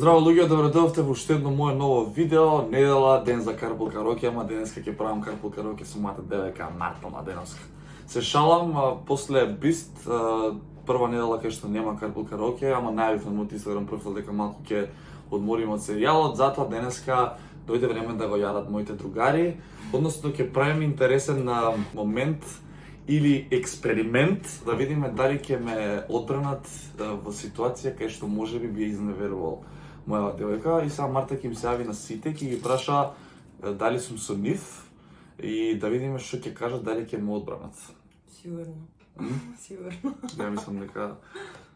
Здраво луѓе, добредовте во уште едно мое ново видео. Недела, ден за карпул кароке, ама денеска ќе правам карпул кароке со мојата девојка Марта на денеска. Се шалам, после Бист, прва недела кај што нема карпул кароке, ама најавив на мојот Инстаграм профил дека малку ќе одмориме од серијалот, затоа денеска дојде време да го јадат моите другари, односно ќе правиме интересен момент или експеримент, да видиме дали ќе ме одбранат во ситуација кај што можеби би изневерувал мојава девојка. И сега Марта ќе им се јави на сите, ќе ги праша дали сум со нив и да видиме што ќе кажат, дали ќе ме одбранат. Сигурно. Сигурно. Ја мислам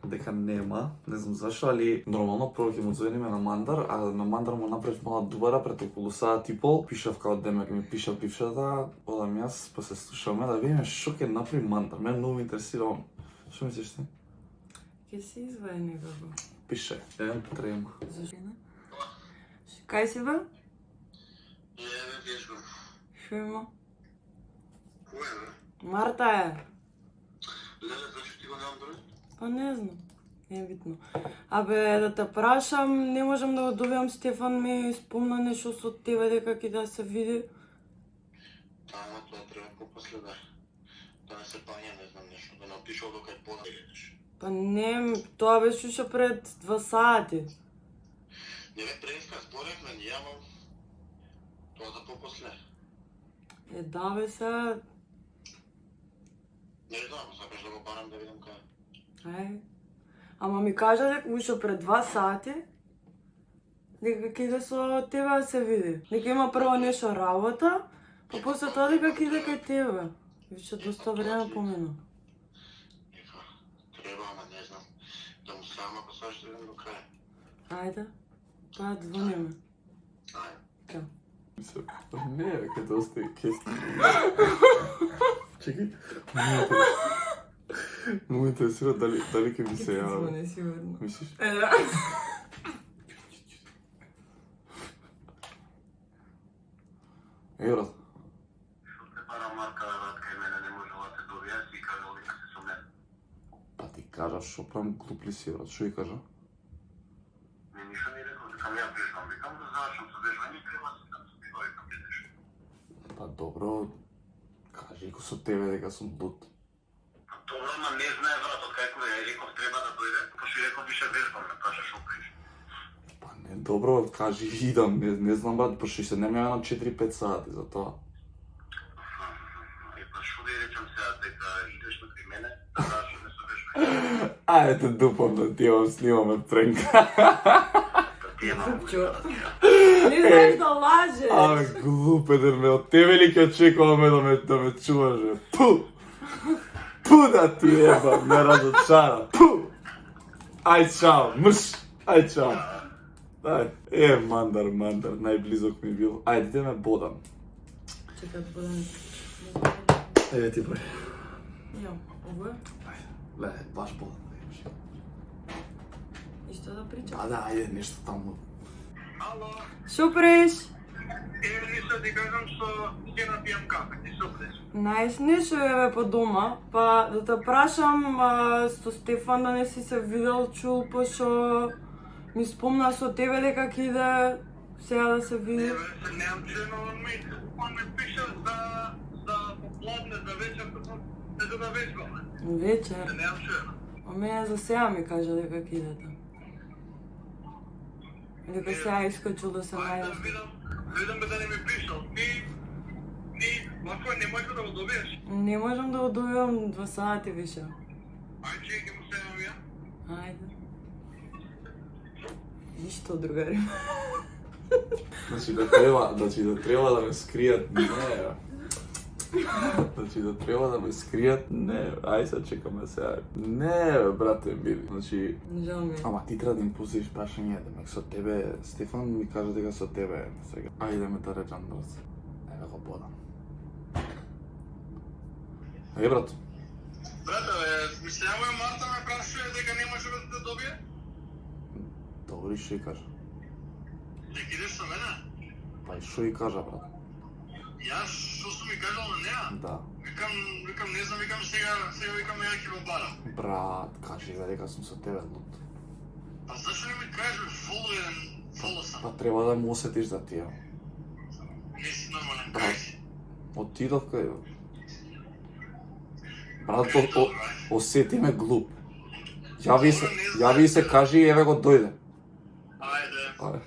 дека нема, не знам зашо, али нормално прво ќе му звениме на Мандар, а на Мандар му направив мала дубара пред околу сат и пол. Пишав као демек ми пиша бившата, одам јас, па се слушаме да видиме што ќе направи Мандар. Мене многу ме интересира. Што мислиш ти? Ќе се изваја некако. Пише, еден трема. Зашто не? Кај си бе? Еве вежбам. Шо има? Кој е, бе? Марта е. Леле, зашто ти го немам број? Па не знам. Не е битно. Абе, да те прашам, не можам да го добиам. Стефан ми спомна нешто со тебе дека ќе да се види. Ама тоа треба попосле да не се паѓа, не знам нешто, да напишал до кај пода или нешто. Па не, тоа беше уште пред 2 сати. Не бе, преска зборевме, нямам тоа за попосле. Е, да бе се. Не знам, сакаш да го барам да видам кај. Ај. Ама ми кажа дека уште пред 2 сати дека ќе иде со тебе да се види. Дека има прво нешто работа, па после тоа дека ќе иде кај тебе. Више доста време помина. Нека, треба, ама не знам. Да му сама ако сега ще видам до крај. Ајде, па звониме. Ајде. Чао. Не, ќе те остави кест. Чекај. Многу интересира дали ќе ми се јави. Звони сигурно. Мислиш? Е, да. Брат. Што те пара Марка да врат кај мене, не можела да се добија, си кажал дека се со мене. Па ти кажа што правам глуп ли си, брат? Што ја кажа? Не, ништо не рекол, викам ја вежбам, викам да завршам со вежбање, треба да се спива, викам бидеш. Па добро, кажи го со тебе дека сум луд. Па добро, ама не знае брат, од кај кога ја реков треба да дојде, пошто реков више вежбам, ме праша шо приш. Па не, добро, кажи идам, не знам брат, пошто се не ме на 4-5 сати за тоа. И па шо да ја речам сега дека идеш на кај мене, да завршаме со вежбање. Ајде те дупам да ти имам снимаме пренка. Ти имам Не знаеш да лажеш. А, глуп еден ме, од тебе ли ќе очекуваме да ме чуваш, бе? Пу! Пу да ти еба, ме разочара. Пу! Ај чао, мрш! Ај чао. Ај, Мандар, најблизок ми бил. Ајде, те ме бодам. Чекай, подам. Еве ти број. Јо, ово е? Ле, баш бодам. Исто да причам. Да, ајде, нешто таму. Ало, Шо преш? еве ништо ти кажам што ќе напијам кафе, ти што преш? Нешто е по дома, па да те прашам со Стефан да не си се видел, чул, пошто ми спомна со тебе дека ќе иде сега да се види. Еве, се немам чуено он ме пише за попладне, за вечер, за да вежбаме. Вечер. Се немам чуено. А мене за сега ми кажа дека ќе идете. Дека сега искачил да се Ајде да најде. видам бе дали ми пишал. Ти, лако не можеш да го добиеш. Не можам да го добивам 2 сати више. Ајде, ќе му се јавам ја. Ајде. Ништо, другари. Значи да треба да ме скријат, не. Значи да треба да ме скријат, не. Ај се чекаме сега. Не, бе, брате мили. Значи, Жал ми е. ама ти треба да им пустиш прашање, демек со тебе, Стефан ми кажа дека со тебе е сега. Ајде ме да речам брат. Еве го бодам. Ајде брат. Брате, ми се јавува Марта ме прашува дека не може да те добие. Добри што ја кажа. Дека идеш со мене. Па и што ја кажа брат? Јас што сум ми кажал на неа? Да. Викам, не знам, викам сега викам ја ќе го барам. Брат, кажи бе дека сум со тебе луд. А зашто не ми кажеш, фолуен, Па треба да му осетиш за тие. Не си нормален, Брат, кај си? отидов кај... Брат, осети ме глуп. Јави се, кажи и еве го дојде. Ајде. Ајде.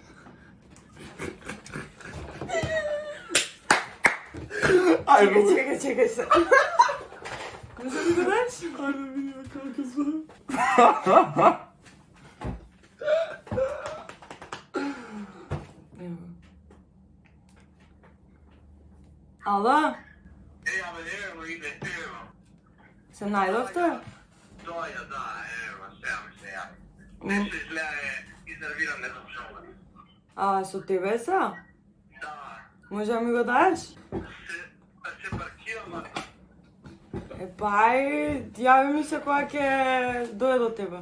Ајде, Чекай се. Може да ми го даш? ајде видиме како ќе звучи. Ала, Evo ide, evo. се најдовте? Доја, да, evo, сега ми се јави. Нешто изгледа е изнервиран, не знам шо му е. А, со тебе са? Да, Може да ми го даш? се паркирам, Ај, јави ми се кога ќе дојде до тебе.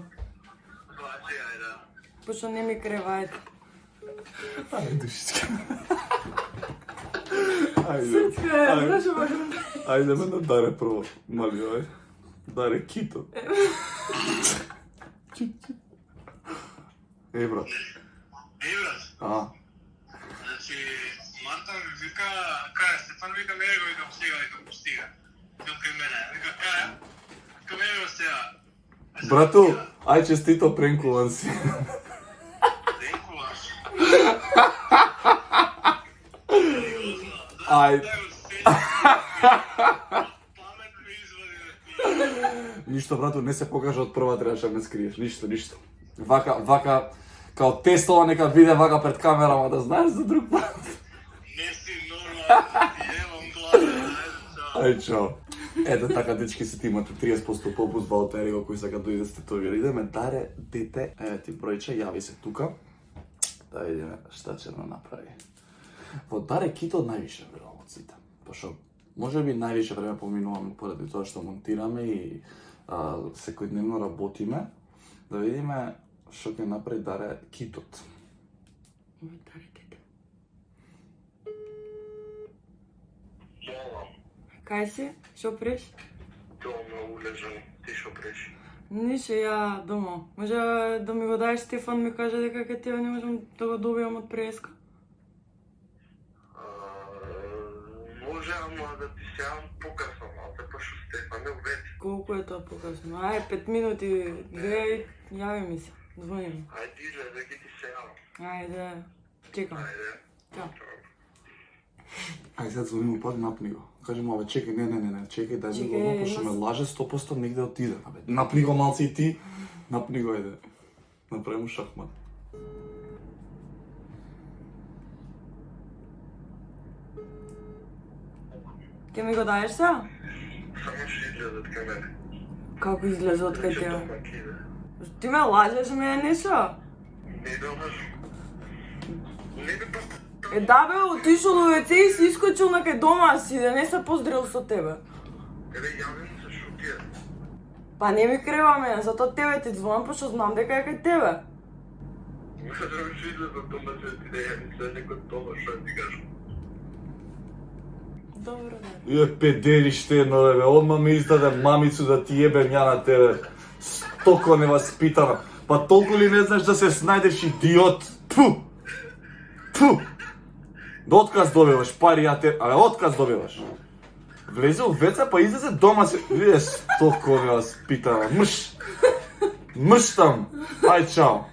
значи, ајде. Пошто не ми крева, ајде. Ајде, душичка. Ајде. Срцка е, знаеш што можам да... Ајде ме да даре прво, мали, ај. Даре кито. Е, брат. Евраз, А, значи, Марта ми вика, кај Стефан вика, ме го викам сега, викам постига. Викам кај мене, вика кај, викам ево сега. брату, ај честито пренкуван си. Денкуваш. Ај, Паметно извади да ти. ништо, брату, не се покажа од прва, требаше да ме скриеш, ништо. Вака, као тестова нека биде вака пред камерама, да знаеш за друг пат. Не си нормален, јевам глава, ајде, чао. Ај, чао. Ето така, дечки, се ти имате 30% попуст во Алтериго кој сака дојде сте тоа. Идеме, даре, дете, еве ти бројче, јави се тука. Да видиме шта ќе да направи. Во Даре Кито највише верувам од сите. Пошто можеби највише време поминуваме поради тоа што монтираме и секојдневно работиме. Да видиме што ќе направи Даре Китот. Молам, Кај си? Шо преш? дома улежам, ти шо преш? Нише, ја дома. Може да ми го даеш, Стефан ми каже дека ќе тебе не можам да го добијам од преска. Може, ама да ти се јавам покасно, малце, пошто Стефан не уведи. Колку е тоа покасно? Ај, 5 минути, 2, јави ми се. Звони ми. Ајде, излезе ги ти се јавам. Ајде, чекам. Ајде. Чао. Ај сега звони му пак, напни го. Кажи му, абе, чекај, не, чекај, дај ми го, Чекај, пошто ме имам- лаже 100% негде отиде. Абе, напни го малце и ти, напни го, ајде. Направи му шахмат. Ќе ми го даеш са? Само ще излезат кај мене. Како излезе од кај Ще тебе? дома киде. Ти ме лажеш ме нешто? Не да лажу. Не би пак... Е да бе, отишол до веце и си искочил на кај дома си, да не се поздрел со тебе. Еве, јави му се шо ти е. Па не ми крева мене, затоа тебе ти звонам, пошто знам дека е кај тебе. Може да ще излезат дома, че ти да ја мисля некој дома, шо ти кажу. Добро, да. Е, педериште едно, бе, одма ми издаде мамицу да ти ебем ја на тебе. Стоко неваспитана. Па толку ли не знаеш да се снајдеш, идиот? Пу! Пу! Да отказ добиваш, пари ја те... Абе, отказ добиваш. Влезе у веца, па излезе дома се... Виде, стоко неваспитана. Мш! Мш там! Ај, чао!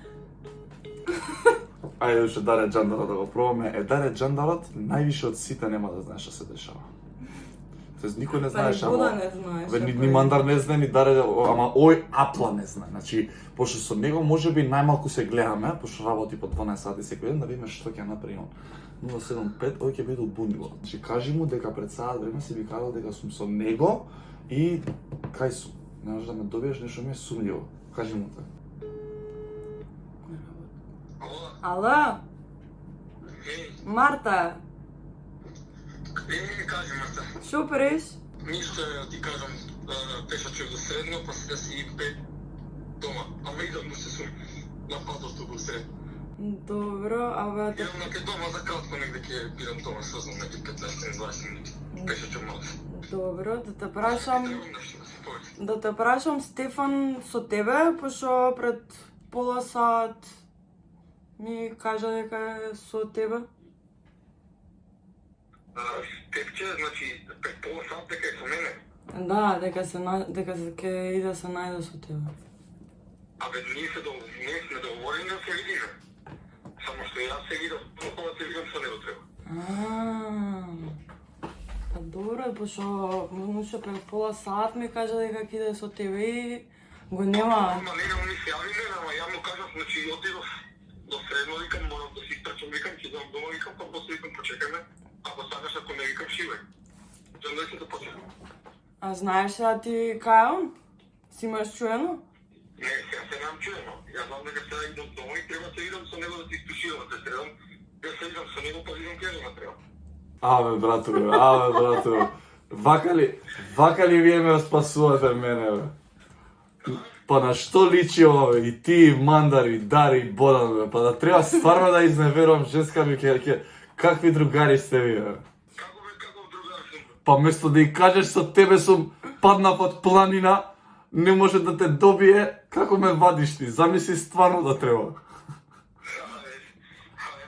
Ајде уште Даре Джандарот да го пробаме. Е, Даре Джандарот највише од сите нема да знаеш што се дешава. Тоест никој не знаеш, Па никога не знаеш. Бе, ни ако е. Мандар не знае, ни Даре, ама ој Апла не знае. Значи, пошто со него можеби најмалку се гледаме, пошто работи по 12 сати секој ден, да видиме што ќе направи он. 075, ој ќе биде убунливо. Значи, кажи му дека пред саат време си ми кажал дека сум со него и кај сум. Не можеш да ме добиеш, нешто ми е сумњиво. Кажи му така. Ала, Ей, Марта, ми кажи, Марта. шо преш? Ништо ја ти кажам, пешачев до средно, па сега си пе дома. Ама идам да се сум на патото до средно. Добро, абе, те... Идам на ке дома за кратко, негде ќе бидам дома, сознам неки 15-20 минути. Пешачев малко. Добро, да те прашам... Требам нешто да се повеќе. Да те прашам, Стефан со тебе, пошто пред пола сат ми кажа дека е со тебе. Тепче, значи, пред пола сат дека е со мене. Да, дека се ќе иде се најде со тебе. Абе, ние сме договорени да се видиме. Само што јас се видам, кога се видам со него треба. Па добро, пошто може пред пола сат ми кажа дека ќе иде со тебе и го нема. Ама не ми се јави мене, ама ја му кажав, значи отидов до средно, викам, морам да си трчам, викам, ќе идам дома, викам, па после викам, почекај ме. Ако сакаш, ако не викам, шивај. Зам да се да почекам. А знаеш да ти кај е он? Си имаш чуено? Не, сега се немам чуено. Јас знам дека сега идам дома и треба се видам со него да ти изпишивам, да средам, да се видам со него, па видам кај ме треба. Абе, братове. Вака ли вие ме спасувате мене, бе? Па на што личи ова, бе? И ти, Мандар, и Дари, и Бодан, бе? Па да треба стварно да изневерувам женска ми какви другари сте ви, бе? Каков другар сум? Па место да и кажеш со тебе сум падна под планина, не може да те добие, како ме вадиш ти? Замисли стварно да треба. Абе,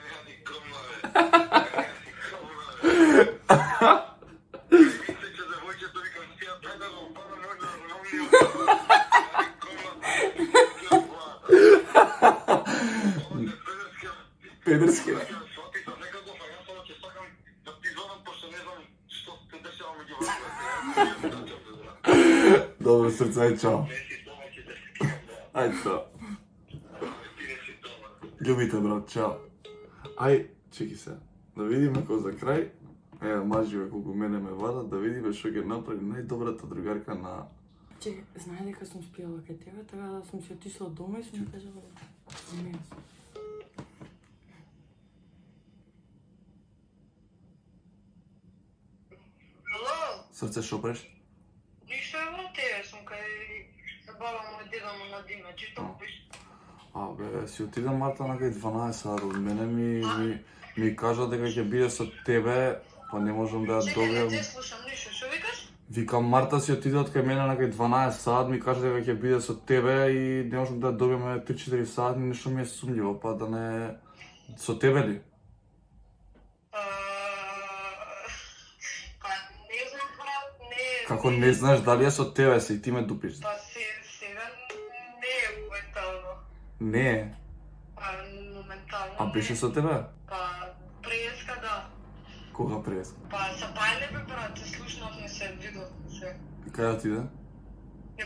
не ти кромна, бе. Мисле, че девојчето викам, стија преда да опадам, може да Педерски. свати за некако, па јас само ќе сакам да ти звонам, пошто не знам што се дешава меѓу вас. Добро, срце, ај чао. Не си дома, ќе те скинам, да. Ај чао. Ти не си дома. Љубите, брат, чао. Ај, чеки се. Да видиме кој за крај. Еве, маживе колку мене ме вадат, да видиме што ќе направи најдобрата другарка на... Чекай, знае дека сум спијала кај тебе, така да сум си отишла дома и сум ми кажала дека не сум. Ало, Срце, шо преш? ништо е во тебе, сум кај баба му и деда му на Дима, читам пиш. Абе, си отидам Марта на кај 12 сат, од мене ми кажа дека ќе биде со тебе, па не можам да ја Чекай, не добијам. те слушам ништо, шо викаш? Викам, Марта си отиде од кај мене на кај 12 сат, ми кажа дека ќе биде со тебе и не можам да ја добиеме 3-4 сат, нешто ми е сумњиво, па да не... Со тебе ли? Па не знам, брат, не... Како не знаеш дали е со тебе се и ти ме дупиш? Па сега не е моментално. Не е. Па моментално А беше со тебе? Па преска да. Кога прес? Па са бајле бе брат, се слушнавме се, видовме се. Кај отиде?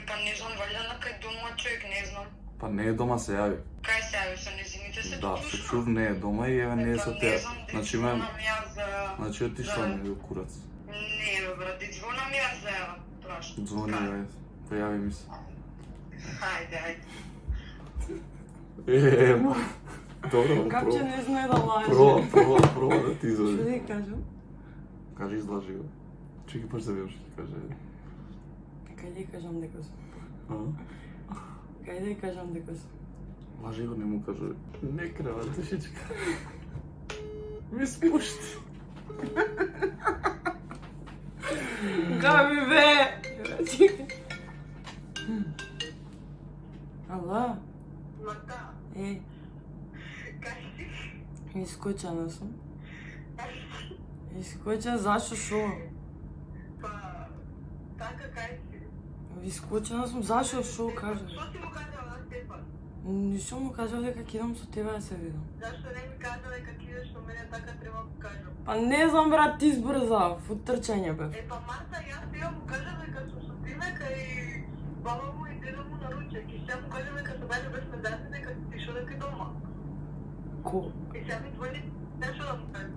Па не знам, валја на кај дома човек, не знам. Па не е дома, се јави. Кај се јави со незините се Да, слушнав. се чув не е дома и еве не е со Не тебе. знам, да Значи звонам мен, јас за... значи отишла Да. не го курац. Не бе брат, да звонам јас за ја, прашам. Звони, ајде. Па јави ми се. Хајде. Ма. Добро, Капче не знае да лаже. Проба да ти Што излажи. да ја кажам? Кажи, излажи го. Чеки, паш да видам што ти каже. Кај да ја кажам дека сум? А? Кај да ја кажам дека сум? Лажи го, не му кажу. Не крава, тешичка. Ми спушти. Габи бе! Ала? Марта, Е, кај си? искочена сум. Искочена, зашо шо? Па, така кај си? Искочена сум, зашо шо кажа? Што си му кажала на Стефан? Ништо му кажав дека ќе идам со тебе да се видам. Зашто не ми кажа дека ќе идеш со мене, така треба да му кажам. Па не знам брат, ти избрза, во трчање бев. Па Марта, јас сега му кажа дека сум со тебе кај баба му и деда му на ручек. И сега му кажа дека се бајле без медаци, дека ти шо дека дома. Ко? И сега ми звони, нешто да му кажа.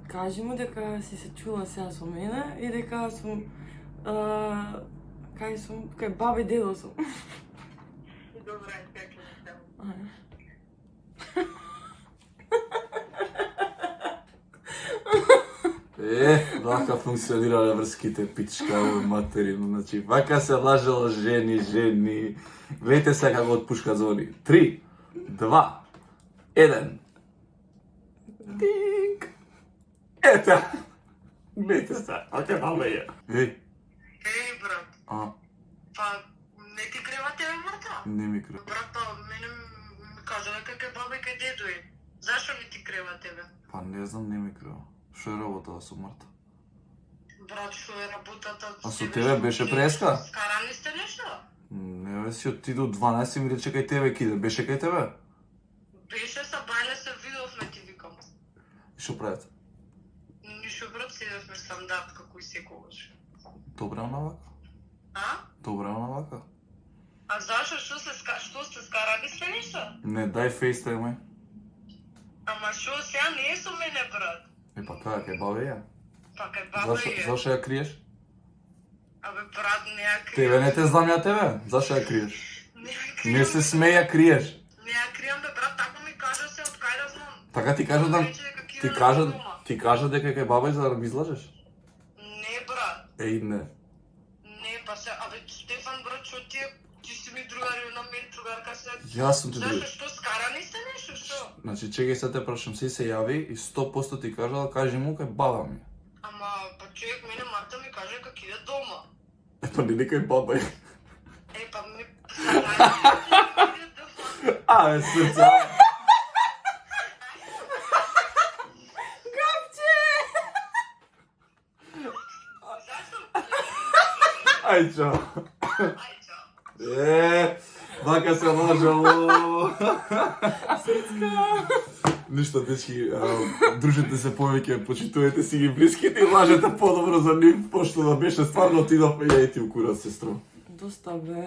Кажи му дека си се чула сега со мене и дека сум... кај сум? Кај баба и дедо сум. Добре, сега ќе ми ставам. Вака функционирале врските, пичка, материно. Значи, вака се лажело жени. Гледайте се како отпушка звони. 3, 2, 1. Тинг. Ето. Гледайте се, оке мале е. Еј, Еј, брат, а, па не ти крева тебе, Марта? не ми крив. Брат, па мене ми кажа дека кај баба и кај дедо е. Зашо не ти крева тебе? Па не знам, не ми крева. Шо е работата со Марта? Брат, шо е работата? А со тебе беше преска? Скарани сте нешто? Не бе, си отиду 12 ми рече кај тебе, киде, беше кај тебе? Беше са бајле се видовме, ти викам. И шо правите? Ништо, брат, седевме стандард како и секогаш. Добре на вака? А? Добре на вака? А зашо, што сте скарани сте нешто? Не, дај фейстајм, мај. Ама шо, сега не е со мене, брат. Е, па кај, кај бабе ја? Па кај баба е. Зашо ја криеш? Абе, брат, не ја крием. Тебе не те знам ја тебе, зашо ја криеш? Не ја крием. Не се смеј ја криеш. Не ја крием, бе, брат, тако ми кажа се, од кај да знам. Така ти кажа да... Рече дека кидам дома. Ти кажа дека кај баба за да ми излажеш? Не, брат. Еј, не. Не, па се, абе, Стефан, брат, шо ти си ми другари на мен, другарка се. Јас сум ти Зашто, друг. што скарани сте нешто, што? Значи, чекај се те прашам, се јави и 100% ти кажала, кажи му кај баба ми. Ама, па човек, мене Марта ми каже како иде дома. Е, па не кај баба е. Е, па ми... иде дома. Абе, срца. Зашто? Ај, чао. Ај, чао. Вака се лажало. Ништо, дечки, дружете се повеќе, почитувате си ги блиските и лажете подобро за нив, пошто да беше стварно отидовме ја и ти укурат, сестро. Доста, бе.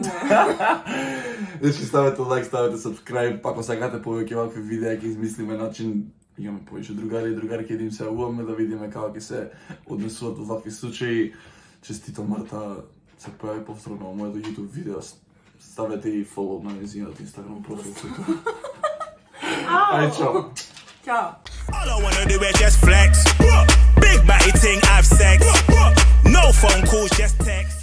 Дечки, ставете лайк, ставете subscribe, ако сакате повеќе вакви видеа, ќе измислиме начин, имаме повеќе другари и другарки, да им се јавуваме, да видиме како ќе се однесуват во вакви случаи. Честито Марта се појави повторно на моето YouTube видео. Ставете и follow на нејзиниот Instagram профил. Ај, чао. Чао. All I wanna do is just flex. Big batty ting, have sex. No phone calls, just text.